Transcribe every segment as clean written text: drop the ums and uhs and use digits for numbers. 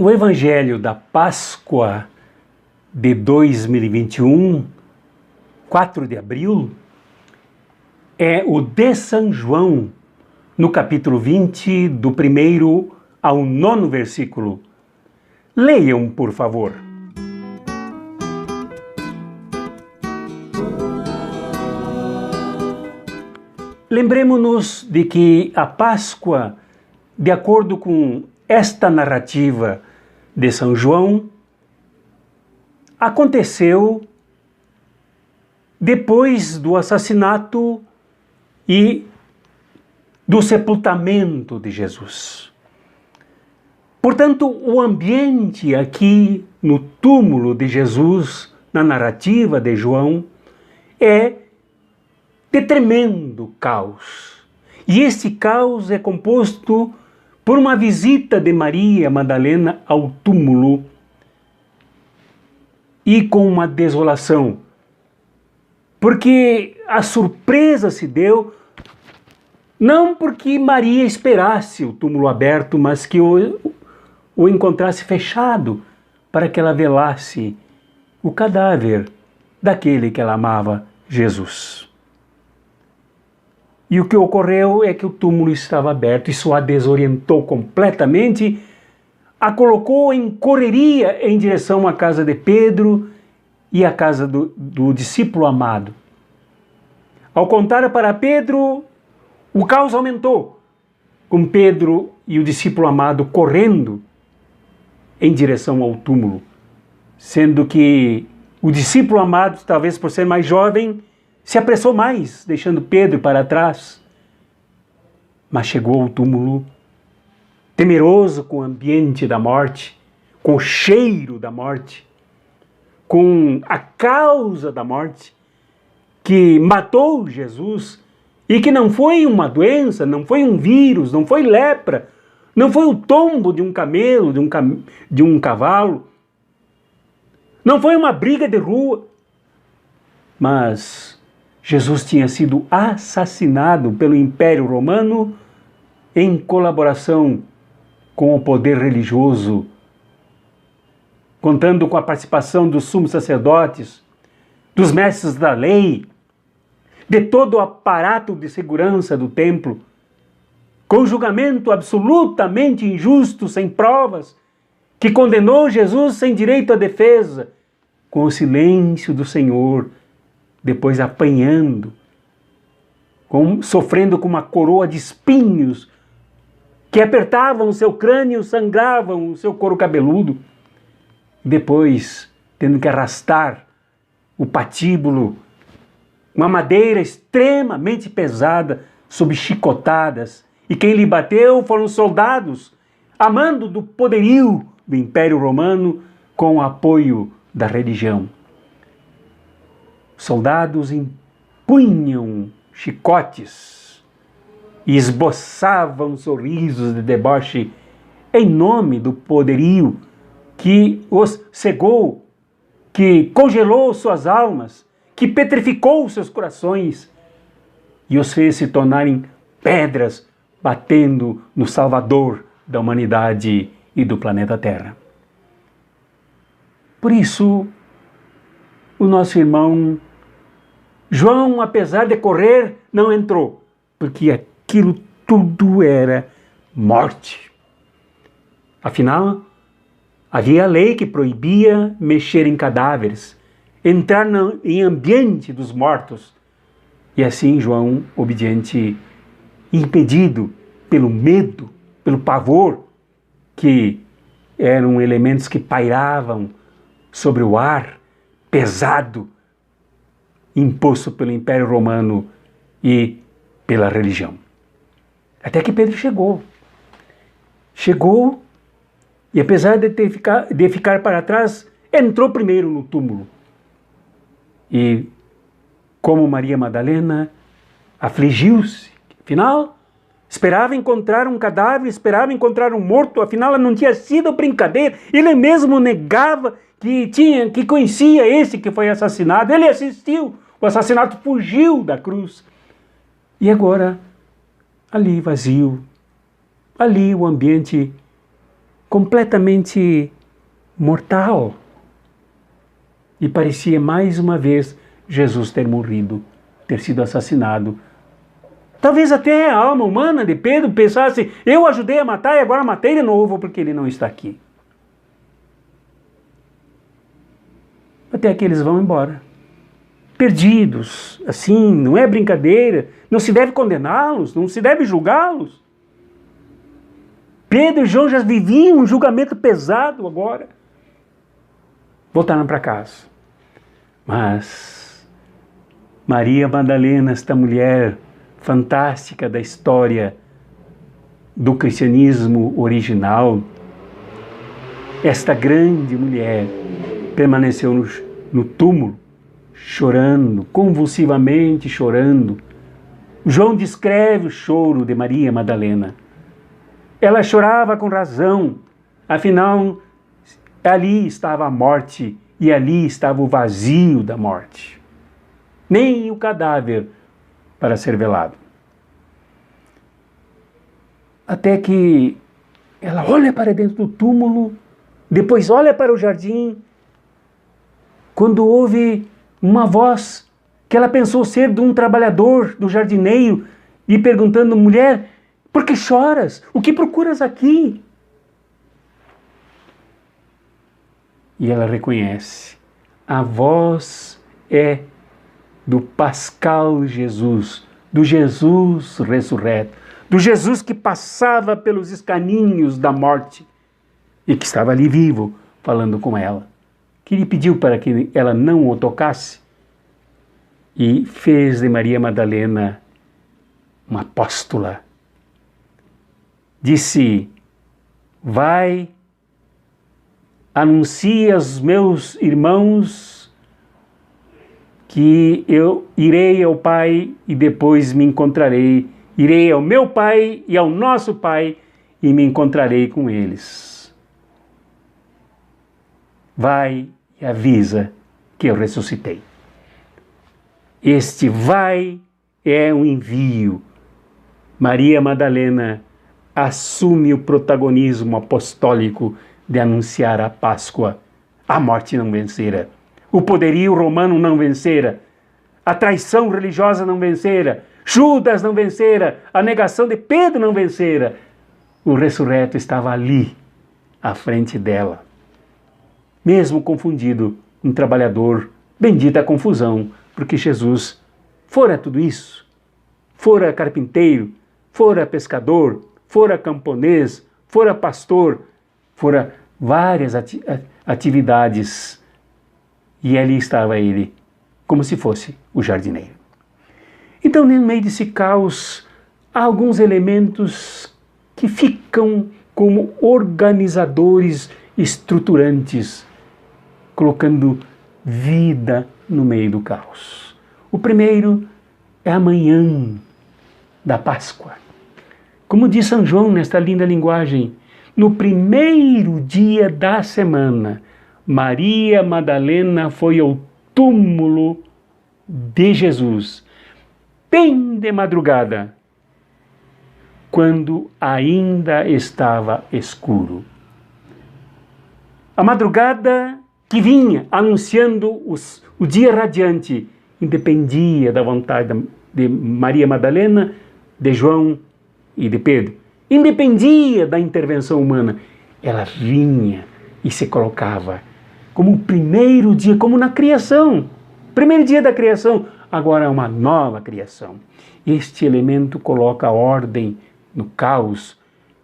O Evangelho da Páscoa de 2021, 4 de abril, é o de São João, no capítulo 20, do 1º ao 9º versículo. Leiam, por favor. Lembremos-nos de que a Páscoa, de acordo com esta narrativa de São João, aconteceu depois do assassinato e do sepultamento de Jesus. Portanto, o ambiente aqui no túmulo de Jesus, na narrativa de João, é de tremendo caos. E esse caos é composto por uma visita de Maria Madalena ao túmulo e com uma desolação. Porque a surpresa se deu não porque Maria esperasse o túmulo aberto, mas que o encontrasse fechado para que ela velasse o cadáver daquele que ela amava, Jesus. E o que ocorreu é que o túmulo estava aberto, isso a desorientou completamente, a colocou em correria em direção à casa de Pedro e à casa do discípulo amado. Ao contar para Pedro, o caos aumentou, com Pedro e o discípulo amado correndo em direção ao túmulo, sendo que o discípulo amado, talvez por ser mais jovem, se apressou mais, deixando Pedro para trás. Mas chegou ao túmulo, temeroso com o ambiente da morte, com o cheiro da morte, com a causa da morte, que matou Jesus, e que não foi uma doença, não foi um vírus, não foi lepra, não foi o tombo de um camelo, de um cavalo, não foi uma briga de rua, mas Jesus tinha sido assassinado pelo Império Romano em colaboração com o poder religioso, contando com a participação dos sumos sacerdotes, dos mestres da lei, de todo o aparato de segurança do templo, com julgamento absolutamente injusto, sem provas, que condenou Jesus sem direito à defesa, com o silêncio do Senhor, depois apanhando, sofrendo com uma coroa de espinhos que apertavam o seu crânio, sangravam o seu couro cabeludo, depois tendo que arrastar o patíbulo, uma madeira extremamente pesada, sob chicotadas, e quem lhe bateu foram os soldados, amando do poderio do Império Romano com o apoio da religião. Soldados empunham chicotes e esboçavam sorrisos de deboche em nome do poderio que os cegou, que congelou suas almas, que petrificou seus corações e os fez se tornarem pedras batendo no Salvador da humanidade e do planeta Terra. Por isso, o nosso irmão João, apesar de correr, não entrou, porque aquilo tudo era morte. Afinal, havia a lei que proibia mexer em cadáveres, entrar em ambiente dos mortos. E assim João, obediente, impedido pelo medo, pelo pavor, que eram elementos que pairavam sobre o ar pesado, imposto pelo Império Romano e pela religião. Até que Pedro chegou. Chegou e, apesar de ficar para trás, entrou primeiro no túmulo. E, como Maria Madalena, afligiu-se. Afinal, esperava encontrar um cadáver, esperava encontrar um morto, afinal, não tinha sido brincadeira. Ele mesmo negava que conhecia esse que foi assassinado. Ele assistiu. O assassinato, fugiu da cruz. E agora, ali vazio, ali o ambiente completamente mortal. E parecia mais uma vez Jesus ter morrido, ter sido assassinado. Talvez até a alma humana de Pedro pensasse, eu ajudei a matar e agora matei de novo porque ele não está aqui. Até que eles vão embora. Perdidos, assim, não é brincadeira, não se deve condená-los, não se deve julgá-los. Pedro e João já viviam um julgamento pesado agora. Voltaram para casa. Mas Maria Madalena, esta mulher fantástica da história do cristianismo original, esta grande mulher permaneceu no túmulo, chorando, convulsivamente chorando. João descreve o choro de Maria Madalena. Ela chorava com razão, afinal, ali estava a morte e ali estava o vazio da morte. Nem o cadáver para ser velado. Até que ela olha para dentro do túmulo, depois olha para o jardim, quando ouve uma voz que ela pensou ser de um trabalhador, do jardineiro, e perguntando, mulher, por que choras? O que procuras aqui? E ela reconhece, a voz é do Pascal Jesus, do Jesus ressurreto, do Jesus que passava pelos escaninhos da morte e que estava ali vivo, falando com ela, que lhe pediu para que ela não o tocasse e fez de Maria Madalena uma apóstola. Disse, vai, anuncia aos meus irmãos que eu irei ao Pai e depois me encontrarei. Irei ao meu Pai e ao nosso Pai e me encontrarei com eles. Vai e avisa que eu ressuscitei. Este vai é um envio. Maria Madalena assume o protagonismo apostólico de anunciar a Páscoa. A morte não vencera. O poderio romano não vencera, a traição religiosa não vencera, Judas não vencera, a negação de Pedro não vencera. O ressurreto estava ali, à frente dela. Mesmo confundido, um trabalhador, bendita a confusão, porque Jesus fora tudo isso. Fora carpinteiro, fora pescador, fora camponês, fora pastor, fora várias atividades. E ali estava ele, como se fosse o jardineiro. Então, no meio desse caos, há alguns elementos que ficam como organizadores estruturantes, colocando vida no meio do caos. O primeiro é a manhã da Páscoa. Como diz São João nesta linda linguagem, no primeiro dia da semana, Maria Madalena foi ao túmulo de Jesus, bem de madrugada, quando ainda estava escuro. A madrugada que vinha anunciando o dia radiante independia da vontade de Maria Madalena, de João e de Pedro. Independia da intervenção humana. Ela vinha e se colocava como o primeiro dia, como na criação. Primeiro dia da criação, agora é uma nova criação. Este elemento coloca ordem no caos,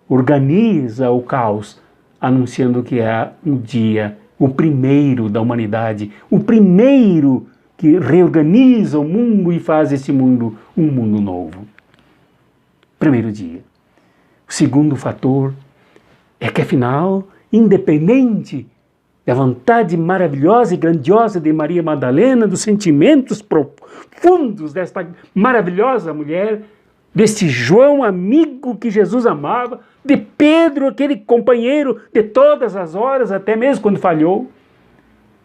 organiza o caos, anunciando que é um dia, o primeiro da humanidade, o primeiro que reorganiza o mundo e faz esse mundo um mundo novo. Primeiro dia. O segundo fator é que, afinal, independente da vontade maravilhosa e grandiosa de Maria Madalena, dos sentimentos profundos desta maravilhosa mulher, deste João amigo que Jesus amava, de Pedro, aquele companheiro de todas as horas, até mesmo quando falhou,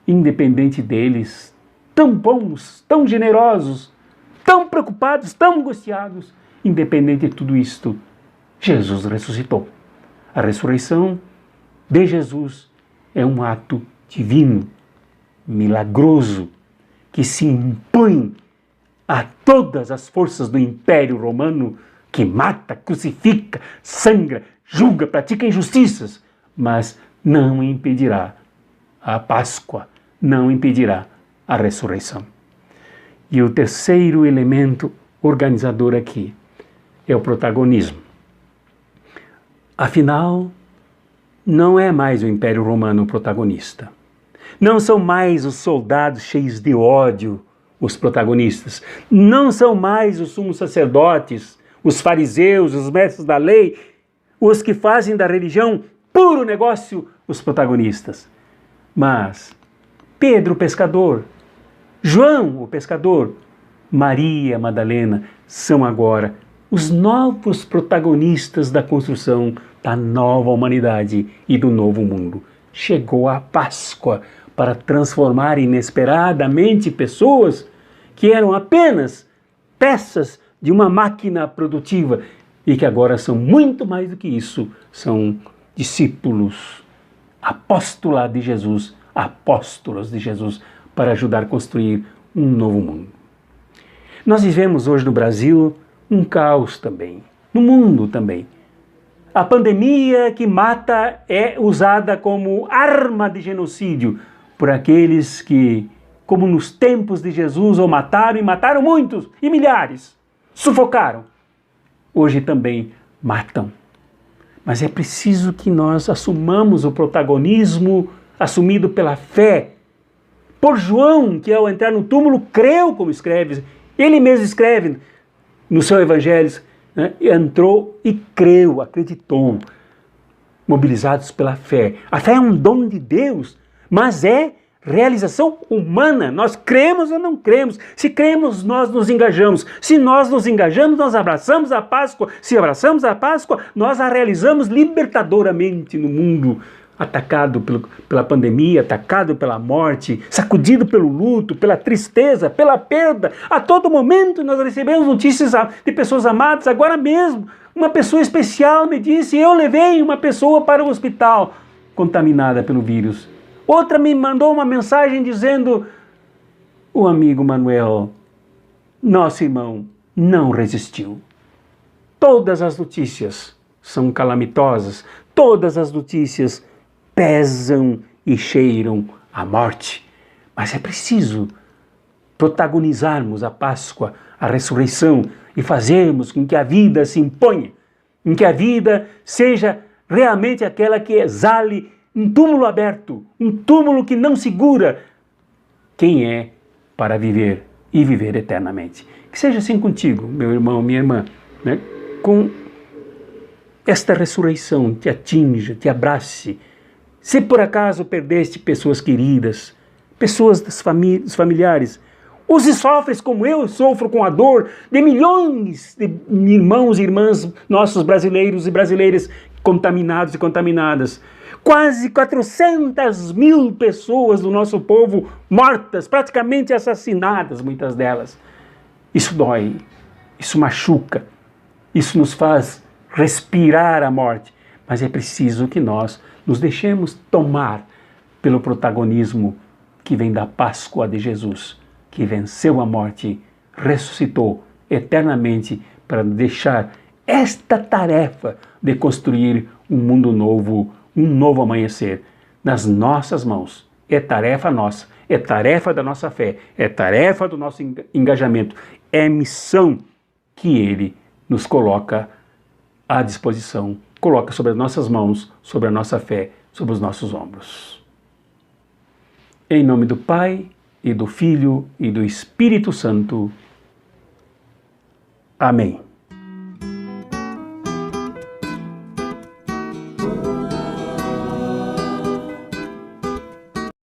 independente deles, tão bons, tão generosos, tão preocupados, tão angustiados, independente de tudo isto, Jesus ressuscitou. A ressurreição de Jesus é um ato divino, milagroso, que se impõe a todas as forças do Império Romano, que mata, crucifica, sangra, julga, pratica injustiças, mas não impedirá a Páscoa, não impedirá a ressurreição. E o terceiro elemento organizador aqui é o protagonismo. Afinal, não é mais o Império Romano o protagonista. Não são mais os soldados cheios de ódio os protagonistas. Não são mais os sumos sacerdotes, os fariseus, os mestres da lei, os que fazem da religião puro negócio os protagonistas. Mas Pedro, o pescador, João, o pescador, Maria Madalena são agora os novos protagonistas da construção da nova humanidade e do novo mundo. Chegou a Páscoa para transformar inesperadamente pessoas que eram apenas peças de uma máquina produtiva e que agora são muito mais do que isso, são discípulos, apóstolos de Jesus, para ajudar a construir um novo mundo. Nós vivemos hoje no Brasil um caos também, no mundo também. A pandemia que mata é usada como arma de genocídio por aqueles que, como nos tempos de Jesus, o mataram e mataram muitos e milhares, sufocaram. Hoje também matam. Mas é preciso que nós assumamos o protagonismo assumido pela fé. Por João, que ao entrar no túmulo creu, como escreve, ele mesmo escreve no seu evangelho, né? Entrou e creu, acreditou, mobilizados pela fé. A fé é um dom de Deus, mas é realização humana. Nós cremos ou não cremos. Se cremos, nós nos engajamos. Se nós nos engajamos, nós abraçamos a Páscoa. Se abraçamos a Páscoa, nós a realizamos libertadoramente no mundo atacado pela pandemia, atacado pela morte, sacudido pelo luto, pela tristeza, pela perda. A todo momento nós recebemos notícias de pessoas amadas. Agora mesmo, uma pessoa especial me disse: eu levei uma pessoa para o hospital contaminada pelo vírus. Outra me mandou uma mensagem dizendo: o amigo Manuel, nosso irmão, não resistiu. Todas as notícias são calamitosas, todas as notícias pesam e cheiram a morte. Mas é preciso protagonizarmos a Páscoa, a ressurreição, e fazermos com que a vida se imponha, em que a vida seja realmente aquela que exale um túmulo aberto, um túmulo que não segura quem é para viver e viver eternamente. Que seja assim contigo, meu irmão, minha irmã, né? Com esta ressurreição te atinja, te abrace. Se por acaso perdeste pessoas queridas, pessoas dos familiares, os e sofres como eu sofro com a dor de milhões de irmãos e irmãs nossos brasileiros e brasileiras contaminados e contaminadas. Quase 400.000 pessoas do nosso povo mortas, praticamente assassinadas, muitas delas. Isso dói, isso machuca, isso nos faz respirar a morte. Mas é preciso que nós nos deixemos tomar pelo protagonismo que vem da Páscoa de Jesus, que venceu a morte, ressuscitou eternamente para deixar esta tarefa de construir um mundo novo, um novo amanhecer nas nossas mãos. É tarefa nossa, é tarefa da nossa fé, é tarefa do nosso engajamento, é missão que Ele nos coloca à disposição, coloca sobre as nossas mãos, sobre a nossa fé, sobre os nossos ombros. Em nome do Pai, e do Filho, e do Espírito Santo. Amém.